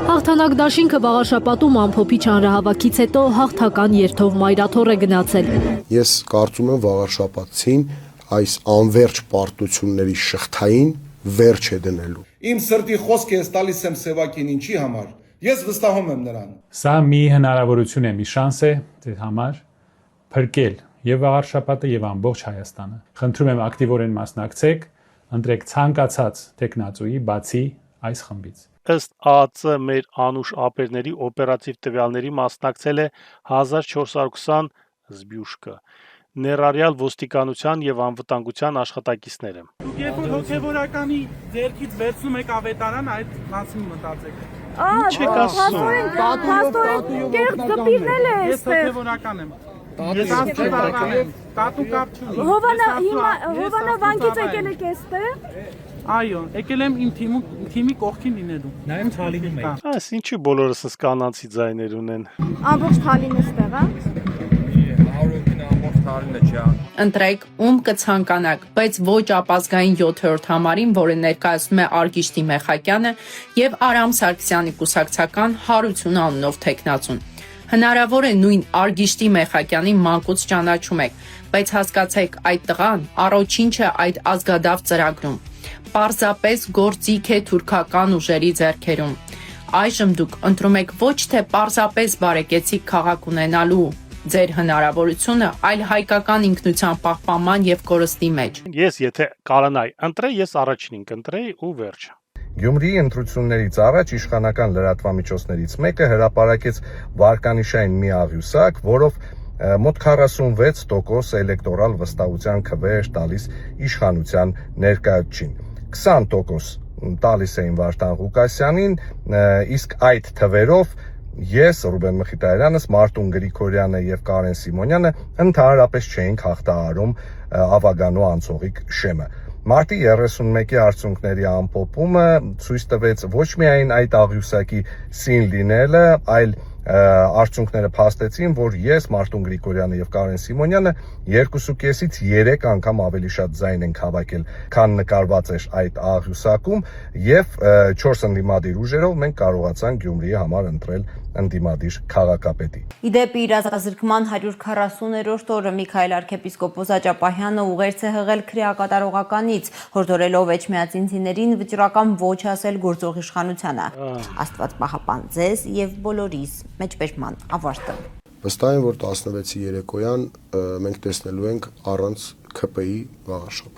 Հաղթանակ դաշինքը վաղաշապատում ամփոփիչ հանրահավաքից հետո հաղթական երթով մայրաթոռ է գնացել։ Ես կարծում եմ վաղաշապատցին այս անվերջ պարտությունների շղթային վերջ է դնելու։ Իմ սրտի խոսքը ես տալիս եմ Սևակին ինչի համար։ Ես վստահում եմ նրան։ Սա մի հնարավորություն է, մի շանս է ձեր համար փրկել եւ վաղաշապատը եւ ամբողջ Հայաստանը։ Խնդրում եմ ակտիվորեն մասնակցեք, ընտրեք ցանկացած տեխնացուի բացի այս խմբից։ Ըստ ԱԱԾ մեր անուշ ապերների օպերատիվ տվյալների մասնակցել է 1420 զբյուշկը, ներառյալ ոստիկանության եւ անվտանգության աշխատակիցները։ Երբ որ հոգեվորականի ձեռքից վերցնում եք ավետարան, այդ մասին մտածեք։ Ինչ եք ասում։ Պաստորեն կեղծ գպիրնել է Ես հոգեվորական եմ։ Ես տատու կապ չունի։ Հովանա վանքից եկել եք էստեղ։ Այո, եկել եմ իմ թիմի կողքին լինելու։ Նայեմ Թալինում եք։ Այս ինչու բոլորս կանանցի ձայներ ունեն։ Ամբողջ Թալինը ստեղ է։ Ընտրեք ում կցանկանաք, բայց ոչ ապազգային 7-րդ համարին, որը ներկայացնում է Արգիշտի Մեխակյանը եւ Արամ Սարգսյանի կուսակցական Հարություն անունով տեխնացուն։ Հնարավոր է նույն Արգիշտի Մեխակյանի մանկուց ճանաչում եք, բայց հասկացեք, այդ տղան առաջինչ է այդ ազգադավ ծրագրում։ Պարզապես գործիք է թուրքական ուժերի ձեռքերում։ Այժմ դուք ընտրում եք ոչ թե պարզապես բարեկեցիկ քաղաք ունենալու ձեր հնարավորությունը, այլ հայկական ինքնության պահպանման եւ կորստի մեջ։ Ես եթե կարանայի ընտրեի, ես առաջինին կընտրեի ու վերջ։ Գյումրիի ընտրություններից առաջ իշխանական լրատվամիջոցներից մեկը հրապարակեց վարկանիշային մի աղյուսակ, որով մոտ 46% էլեկտորալ վստահության քվեր տալիս իշխանության ներկայացուցին։ 20% տալիս էին Վարդան Ղուկասյանին, իսկ այդ թվերով ես, Ռուբեն Մխիթարյանս, Մարտուն Գրիգորյանը եւ Կարեն Սիմոնյանը ընդհանրապես չէինք հաղթահարում ավագանու անցողիկ շեմը։ Մարտի 31-ի արդյունքների ամփոփումը ցույց տվեց ոչ միայն այդ աղյուսակի սին լինելը, այլ արդյունքները փաստեցին, որ ես, Մարտուն Գրիգորյանը եւ Կարեն Սիմոնյանը 2.5-ից 3 անգամ ավելի շատ ձայն ենք հավաքել, քան նկարված էր այդ աղյուսակում, եւ 4 ընդդիմադիր ուժերով մենք կարողացանք Գյումրիի համար ընտրել ընդդիմադիր քաղաքապետի։ Իդեպ իր ազատազրկման 140-րդ օրը Միքայել arczepiskopos Աճապահյանը ուղերձ է հղել քրեակատարողականից, հորդորելով էջմիածինցիներին վճռական ոչ ասել գործող իշխանությանը։ Աստված պահապան ձեզ եւ բոլորիս մեջբերման ավարտը։ Վստահ եմ, որ 16-ի երեկոյան մենք տեսնելու ենք առանց ՔՊ-ի վաղաշապատ։